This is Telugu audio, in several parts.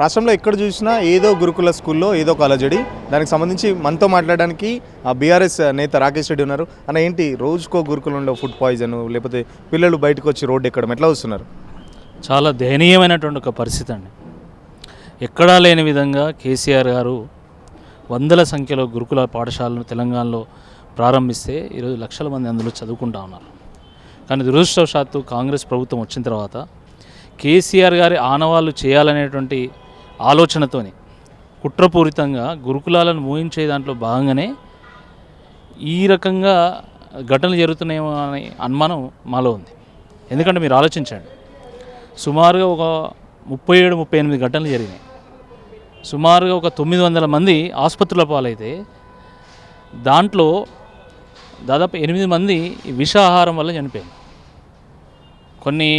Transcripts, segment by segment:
రాష్ట్రంలో ఎక్కడ చూసినా ఏదో గురుకుల స్కూల్లో ఏదో ఒక అలజడి. దానికి సంబంధించి మనతో మాట్లాడడానికి బీఆర్ఎస్ నేత రాకేష్ రెడ్డి ఉన్నారు. అన్న ఏంటి రోజుకో గురుకులంలో ఫుడ్ పాయిజన్, లేకపోతే పిల్లలు బయటకు వచ్చి రోడ్డు ఎక్కడం ఎట్లా వస్తున్నారు? చాలా దయనీయమైనటువంటి ఒక పరిస్థితి అండి. ఎక్కడా లేని విధంగా కేసీఆర్ గారు వందల సంఖ్యలో గురుకుల పాఠశాలను తెలంగాణలో ప్రారంభిస్తే ఈరోజు లక్షల మంది అందులో చదువుకుంటా ఉన్నారు. కానీ దురదృష్టవశాత్తు కాంగ్రెస్ ప్రభుత్వం వచ్చిన తర్వాత కేసీఆర్ గారి ఆనవాళ్ళు చేయాలనేటువంటి ఆలోచనతోని కుట్రపూరితంగా గురుకులాలను మూయించే దాంట్లో భాగంగానే ఈ రకంగా ఘటనలు జరుగుతున్నాయేమో అనే అనుమానం మాలో ఉంది. ఎందుకంటే మీరు ఆలోచించండి, సుమారుగా ఒక 37-38 ఘటనలు జరిగినాయి. సుమారుగా ఒక 900 మంది ఆసుపత్రుల పాలైతే దాంట్లో దాదాపు 8 మంది విషాహారం వల్ల చనిపోయారు. కొన్ని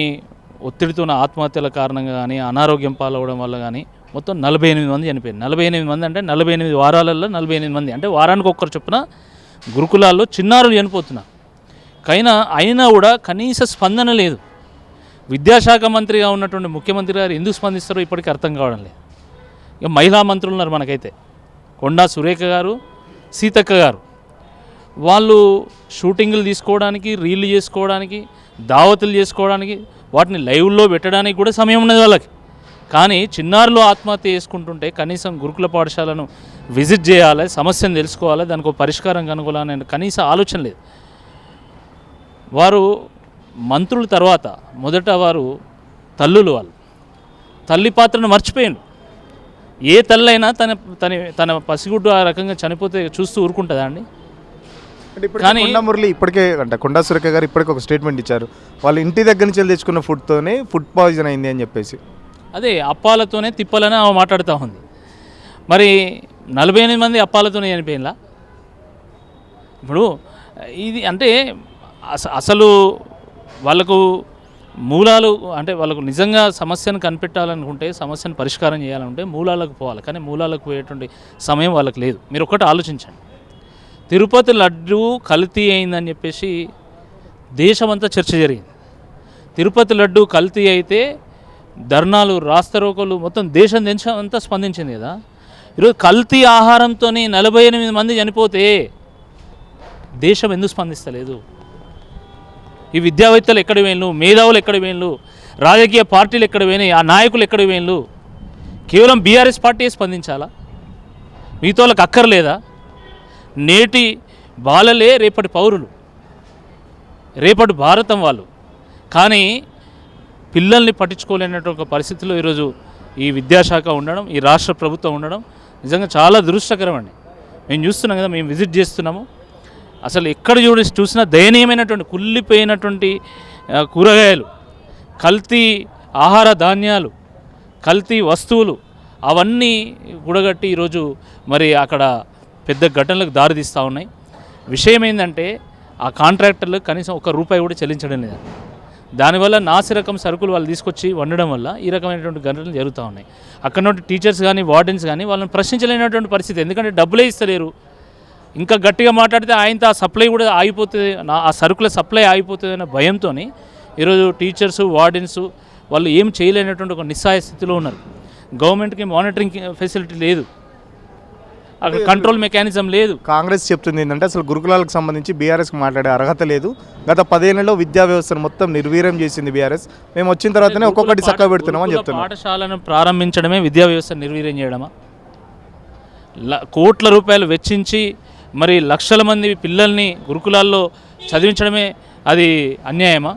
ఒత్తిడితో ఆత్మహత్యల కారణంగా కానీ అనారోగ్యం పాలవడం వల్ల కానీ మొత్తం 48 మంది చనిపోయారు. 48 మంది అంటే 48 వారాలలో 48 మంది అంటే వారానికి ఒక్కరు చొప్పున గురుకులాల్లో చిన్నారులు చనిపోతున్నారు. అయినా కూడా కనీస స్పందన లేదు. విద్యాశాఖ మంత్రిగా ఉన్నటువంటి ముఖ్యమంత్రి గారు ఎందుకు స్పందిస్తారో ఇప్పటికీ అర్థం కావడం లేదు. ఇక మహిళా మంత్రులు ఉన్నారు మనకైతే, కొండా సురేఖ గారు, సీతక్క గారు. వాళ్ళు షూటింగులు తీసుకోవడానికి, రీళ్లు చేసుకోవడానికి, దావతులు చేసుకోవడానికి, వాటిని లైవ్లో పెట్టడానికి కూడా సమయం ఉన్నది వాళ్ళకి. కానీ చిన్నారులు ఆత్మహత్య చేసుకుంటుంటే కనీసం గురుకుల పాఠశాలను విజిట్ చేయాలి, సమస్యను తెలుసుకోవాలి, దానికి ఒక పరిష్కారం కనుగొనాలనే కనీస ఆలోచన లేదు. వారు మంత్రుల తర్వాత మొదట వారు తల్లులు, వాళ్ళు తల్లి పాత్రను మర్చిపోయారు. ఏ తల్లైనా తన తన తన పసిగుడ్డు ఆ రకంగా చనిపోతే చూస్తూ ఊరుకుంటుందా అండి? కానీ మురళి ఇప్పటికే అంటే కొండా సురేఖ గారు ఇప్పటికే ఒక స్టేట్మెంట్ ఇచ్చారు, వాళ్ళు ఇంటి దగ్గర నుంచి తెచ్చుకున్న ఫుడ్తోనే ఫుడ్ పాయిజన్ అయింది అని చెప్పేసి. అదే అప్పాలతోనే తిప్పాలని ఆమె మాట్లాడుతూ ఉంది. మరి 48 మంది అప్పాలతోనే చనిపోయిందా? ఇప్పుడు ఇది అంటే అసలు వాళ్ళకు మూలాలు అంటే వాళ్ళకు నిజంగా సమస్యను కనిపెట్టాలనుకుంటే, సమస్యను పరిష్కారం చేయాలనుకుంటే మూలాలకు పోవాలి. కానీ మూలాలకు పోయేటువంటి సమయం వాళ్ళకి లేదు. మీరు ఒకటి ఆలోచించండి, తిరుపతి లడ్డు కల్తీ అయిందని చెప్పేసి దేశమంతా చర్చ జరిగింది. తిరుపతి లడ్డు కల్తీ అయితే ధర్నాలు, రాస్తారోకోలు మొత్తం దేశం అంతా స్పందించింది కదా. ఈరోజు కల్తీ ఆహారంతో 48 మంది చనిపోతే దేశం ఎందుకు స్పందిస్తలేదు? ఈ విద్యావేత్తలు ఎక్కడ వేళ్ళు, మేధావులు ఎక్కడ వేళ్ళు, రాజకీయ పార్టీలు ఎక్కడ పోయినాయి, ఆ నాయకులు ఎక్కడ వేళ్ళు? కేవలం బీఆర్ఎస్ పార్టీ స్పందించాలా? మిగతా వాళ్ళకి అక్కర్లేదా? నేటి బాలలే రేపటి పౌరులు, రేపటి భారతం వాళ్ళు. కానీ పిల్లల్ని పట్టించుకోలేనటువంటి ఒక పరిస్థితిలో ఈరోజు ఈ విద్యాశాఖ ఉండడం, ఈ రాష్ట్ర ప్రభుత్వం ఉండడం నిజంగా చాలా దురదృష్టకరం అండి. మేము చూస్తున్నాం కదా, మేము విజిట్ చేస్తున్నాము. అసలు ఎక్కడ చూసినా దయనీయమైనటువంటి కుళ్ళిపోయినటువంటి కూరగాయలు, కల్తీ ఆహార ధాన్యాలు, కల్తీ వస్తువులు అవన్నీ కూడగట్టి ఈరోజు మరి అక్కడ పెద్ద ఘటనలకు దారితీస్తూ ఉన్నాయి. విషయం ఏంటంటే ఆ కాంట్రాక్టర్లకు కనీసం ₹1 కూడా చెల్లించడం లేదు. దానివల్ల నాసిరకం సరుకులు వాళ్ళు తీసుకొచ్చి వండడం వల్ల ఈ రకమైనటువంటి ఘటనలు జరుగుతూ ఉన్నాయి. అక్కడ నుండి టీచర్స్ కానీ వార్డెన్స్ కానీ వాళ్ళని ప్రశ్నించలేనటువంటి పరిస్థితి. ఎందుకంటే డబ్బులే ఇస్తలేరు. ఇంకా గట్టిగా మాట్లాడితే ఆయనతో ఆ సప్లై కూడా ఆగిపోతుంది, ఆ సరుకుల సప్లై ఆగిపోతుంది అనే భయంతో ఈరోజు టీచర్సు, వార్డెన్స్ వాళ్ళు ఏం చేయలేనటువంటి ఒక నిస్సహాయ స్థితిలో ఉన్నారు. గవర్నమెంట్కి మానిటరింగ్ ఫెసిలిటీ లేదు, అక్కడ కంట్రోల్ మెకానిజం లేదు. కాంగ్రెస్ చెప్తుంది ఏంటంటే అసలు గురుకులాలకు సంబంధించి బీఆర్ఎస్కి మాట్లాడే అర్హత లేదు. గత 10 ఏళ్లలో విద్యా వ్యవస్థను మొత్తం నిర్వీర్యం చేసింది బీఆర్ఎస్. మేము వచ్చిన తర్వాతనే ఒక్కొక్కటి చక్కగా పెడుతున్నామని చెప్తున్నాం. పాఠశాలను ప్రారంభించడమే విద్యా వ్యవస్థను నిర్వీర్యం చేయడమా? కోట్ల రూపాయలు వెచ్చించి మరి లక్షల మంది పిల్లల్ని గురుకులాల్లో చదివించడమే అది అన్యాయమా?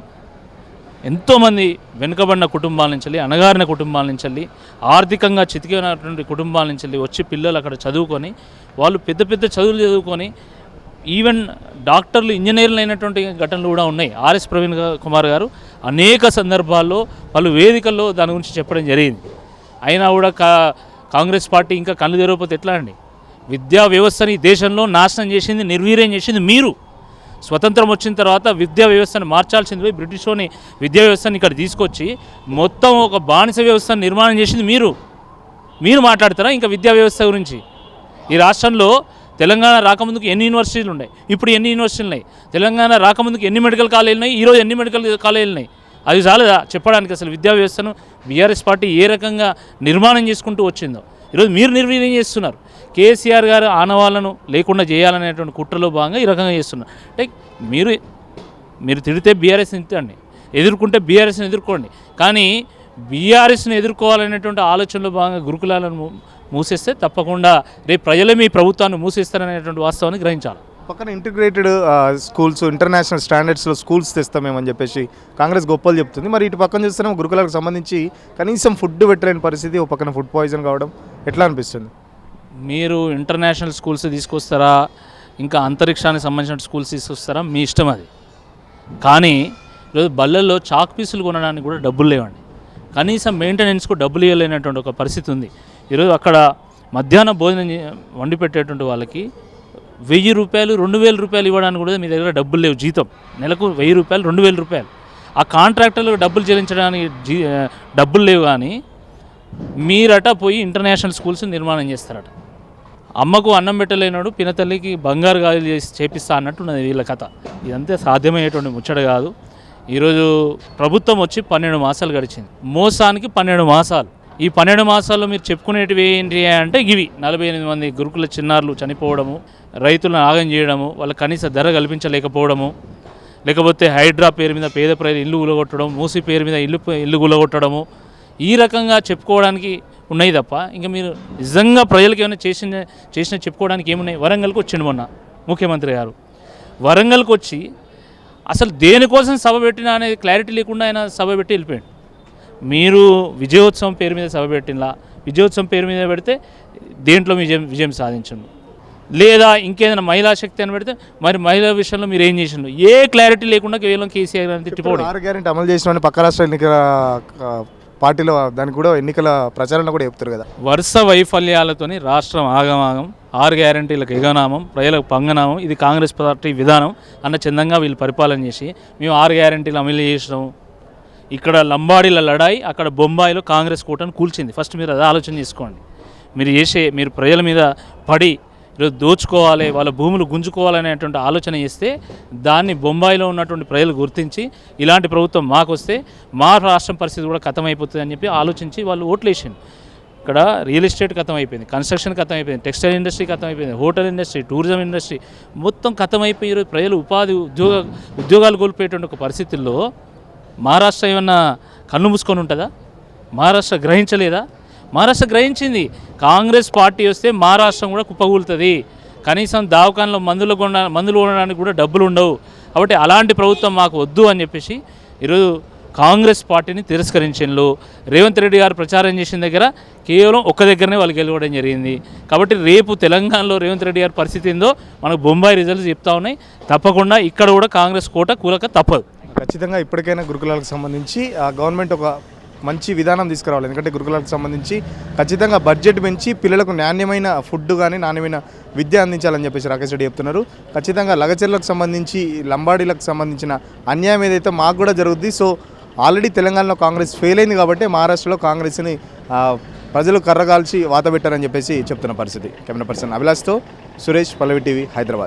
ఎంతోమంది వెనుకబడిన కుటుంబాల నుంచి, అణగారిన కుటుంబాల నుంచి, ఆర్థికంగా చితికినటువంటి కుటుంబాల నుంచి వచ్చి పిల్లలు అక్కడ చదువుకొని వాళ్ళు పెద్ద పెద్ద చదువులు చదువుకొని ఈవెన్ డాక్టర్లు, ఇంజనీర్లు అయినటువంటి ఘటనలు కూడా ఉన్నాయి. ఆర్ఎస్ ప్రవీణ్ కుమార్ గారు అనేక సందర్భాల్లో పలు వేదికల్లో దాని గురించి చెప్పడం జరిగింది. అయినా కూడా కాంగ్రెస్ పార్టీ ఇంకా కళ్ళు తెరవకపోతే ఎట్లా అండి? విద్యా వ్యవస్థని దేశంలో నాశనం చేసింది, నిర్వీర్యం చేసింది మీరు. స్వతంత్రం వచ్చిన తర్వాత విద్యా వ్యవస్థను మార్చాల్సింది పోయి బ్రిటిష్లోని విద్యా వ్యవస్థను ఇక్కడ తీసుకొచ్చి మొత్తం ఒక బానిస వ్యవస్థను నిర్మాణం చేసింది మీరు. మాట్లాడతారా ఇంకా విద్యా వ్యవస్థ గురించి? ఈ రాష్ట్రంలో తెలంగాణ రాకముందుకు ఎన్ని యూనివర్సిటీలు ఉన్నాయి, ఇప్పుడు ఎన్ని యూనివర్సిటీలు ఉన్నాయి? తెలంగాణ రాకముందుకు ఎన్ని మెడికల్ కాలేజీలు ఉన్నాయి, ఈరోజు ఎన్ని మెడికల్ కాలేజీలు ఉన్నాయి? అది చాలదా చెప్పడానికి? అసలు విద్యా వ్యవస్థను బీఆర్ఎస్ పార్టీ ఏ రకంగా నిర్మాణం చేసుకుంటూ వచ్చిందో ఈరోజు మీరు నిర్వీర్యం చేస్తున్నారు. కేసీఆర్ గారు ఆనవాళ్ళను లేకుండా చేయాలనేటువంటి కుట్రలో భాగంగా ఈ రకంగా చేస్తున్నారు. అంటే మీరు తిడితే బీఆర్ఎస్ని తిట్టండి, ఎదుర్కొంటే బీఆర్ఎస్ని ఎదుర్కోండి, కానీ బీఆర్ఎస్ని ఎదుర్కోవాలనేటువంటి ఆలోచనలో భాగంగా గురుకులాలను మూసేస్తే తప్పకుండా రేపు ప్రజలే మీ ప్రభుత్వాన్ని మూసేస్తారనేటువంటి వాస్తవాన్ని గ్రహించాలి. పక్కన ఇంటిగ్రేటెడ్ స్కూల్స్, ఇంటర్నేషనల్ స్టాండర్డ్స్లో స్కూల్స్ తెస్తామేమని చెప్పేసి కాంగ్రెస్ గొప్పలు చెప్తుంది. మరి ఇటు పక్కన చూస్తున్నాం గురుకులకు సంబంధించి కనీసం ఫుడ్ పెట్టలేని పరిస్థితి, ఒక పక్కన ఫుడ్ పాయిజన్ కావడం ఎట్లా అనిపిస్తుంది? మీరు ఇంటర్నేషనల్ స్కూల్స్ తీసుకొస్తారా, ఇంకా అంతరిక్షానికి సంబంధించిన స్కూల్స్ తీసుకొస్తారా, మీ ఇష్టం అది. కానీ ఈరోజు బళ్ళల్లో చాక్ పీసులు కొనడానికి కూడా డబ్బులు లేవండి. కనీసం మెయింటెనెన్స్కు డబ్బులు ఇవ్వలేనటువంటి ఒక పరిస్థితి ఉంది. ఈరోజు అక్కడ మధ్యాహ్న భోజనం వండి పెట్టేటువంటి వాళ్ళకి 1000 రూపాయలు 2000 రూపాయలు ఇవ్వడానికి కూడా మీ దగ్గర డబ్బులు లేవు. జీతం నెలకు 1000 రూపాయలు 2000 రూపాయలు. ఆ కాంట్రాక్టర్లకు డబ్బులు చెల్లించడానికి డబ్బులు లేవు, కానీ మీరట పోయి ఇంటర్నేషనల్ స్కూల్స్ నిర్మాణం చేస్తారట. అమ్మకు అన్నం పెట్టలేనాడు పినతల్లికి బంగారు గాజులు చేసి చేపిస్తా అన్నట్టున్నది వీళ్ళ కథ. ఇదంతా సాధ్యమయ్యేటువంటి ముచ్చట కాదు. ఈరోజు ప్రభుత్వం వచ్చి 12 మాసాలు గడిచింది. మోసానికి 12 మాసాలు. ఈ 12 మాసాల్లో మీరు చెప్పుకునేటివి ఏంటి అంటే ఇవి: 48 మంది గురుకుల చిన్నారులు చనిపోవడము, రైతులను ఆగం చేయడము, వాళ్ళ కనీస ధర కల్పించలేకపోవడము, లేకపోతే హైడ్రా పేరు మీద పేద ప్రజలు ఇల్లు గులగొట్టడం, మూసి పేరు మీద ఇల్లు గులగొట్టడము, ఈ రకంగా చెప్పుకోవడానికి ఉన్నాయి తప్ప ఇంకా మీరు నిజంగా ప్రజలకు ఏమైనా చేసిన చెప్పుకోవడానికి ఏమున్నాయి? వరంగల్కి వచ్చిండు మొన్న ముఖ్యమంత్రి గారు. వరంగల్కి వచ్చి అసలు దేనికోసం సభ పెట్టినా అనేది క్లారిటీ లేకుండా ఆయన సభ పెట్టి వెళ్ళిపోయాడు. మీరు విజయోత్సవం పేరు మీద సభ పెట్టినలా, విజయోత్సవం పేరు మీద పెడితే దేంట్లో విజయం సాధించండు, లేదా ఇంకేదైనా మహిళా శక్తి అని పెడితే మరి మహిళా విషయంలో మీరు ఏం చేసిండు? ఏ క్లారిటీ లేకుండా కేవలం కేసీఆర్ గారిని తిట్టిపోవడం. 6 గ్యారెంటీ అమలు చేసిన పక్క రాష్ట్ర ఎన్నికల పార్టీలో దానికి కూడా ఎన్నికల ప్రచారంలో కూడా చెప్తారు కదా. వరుస వైఫల్యాలతోని రాష్ట్రం ఆగమాగం, 6 గ్యారెంటీలకు ఎగనామం, ప్రజలకు పంగనామం, ఇది కాంగ్రెస్ పార్టీ విధానం అన్న చందంగా వీళ్ళు పరిపాలన చేసి మేము 6 గ్యారెంటీలు అమలు చేసినాం. ఇక్కడ లంబాడీల లడాయి, అక్కడ బొంబాయిలో కాంగ్రెస్ కూటమి కూల్చింది. ఫస్ట్ మీరు అది ఆలోచన చేసుకోండి. మీరు ప్రజల మీద పడి ఈరోజు దోచుకోవాలి, వాళ్ళ భూములు గుంజుకోవాలనేటువంటి ఆలోచన చేస్తే దాన్ని బొంబాయిలో ఉన్నటువంటి ప్రజలు గుర్తించి ఇలాంటి ప్రభుత్వం మాకు వస్తే మా రాష్ట్రం పరిస్థితి కూడా ఖతమైపోతుంది అని చెప్పి ఆలోచించి వాళ్ళు ఓట్లు వేసింది. ఇక్కడ రియల్ ఎస్టేట్ ఖతమైపోయింది, కన్స్ట్రక్షన్ ఖతమైపోయింది, టెక్స్టైల్ ఇండస్ట్రీ ఖతమైపోయింది, హోటల్ ఇండస్ట్రీ, టూరిజం ఇండస్ట్రీ మొత్తం ఖతమైపోయి ఈరోజు ప్రజలు ఉద్యోగాలు కోల్పోయేటువంటి ఒక పరిస్థితుల్లో మహారాష్ట్ర ఏమన్నా కన్ను మూసుకొని ఉంటుందా? మహారాష్ట్ర గ్రహించలేదా? మహారాష్ట్ర గ్రహించింది. కాంగ్రెస్ పార్టీ వస్తే మహారాష్ట్రం కూడా కుప్పగూలుతుంది. కనీసం దవాఖానలో మందులు కొనడానికి కూడా డబ్బులు ఉండవు. కాబట్టి అలాంటి ప్రభుత్వం మాకు వద్దు అని చెప్పేసి ఈరోజు కాంగ్రెస్ పార్టీని తిరస్కరించిండ్రు. రేవంత్ రెడ్డి గారు ప్రచారం చేసిన దగ్గర కేవలం ఒక్క దగ్గరనే వాళ్ళు గెలవడం జరిగింది. కాబట్టి రేపు తెలంగాణలో రేవంత్ రెడ్డి గారి పరిస్థితి ఏందో మనకు బొంబాయి రిజల్ట్స్ చెప్తా ఉన్నాయి. తప్పకుండా ఇక్కడ కూడా కాంగ్రెస్ కోట కూలక తప్పదు. ఖచ్చితంగా ఇప్పటికైనా గురుకులాలకు సంబంధించి గవర్నమెంట్ ఒక మంచి విధానం తీసుకురావాలి. ఎందుకంటే గురుకులాలకు సంబంధించి ఖచ్చితంగా బడ్జెట్ పెంచి పిల్లలకు నాణ్యమైన ఫుడ్ కానీ నాణ్యమైన విద్య అందించాలని చెప్పేసి రాకేష్ రెడ్డి చెప్తున్నారు. ఖచ్చితంగా లగచర్లకు సంబంధించి లంబాడీలకు సంబంధించిన అన్యాయం ఏదైతే మాకు కూడా జరుగుద్ది. సో ఆల్రెడీ తెలంగాణలో కాంగ్రెస్ ఫెయిల్ అయింది కాబట్టి మహారాష్ట్రలో కాంగ్రెస్ని ప్రజలు కర్రగాల్చి వాత పెట్టారని చెప్పేసి చెప్తున్న పరిస్థితి. కెమెరా పర్సన్ అభిలాష్తో సురేష్, పల్లవి టీవీ, హైదరాబాద్.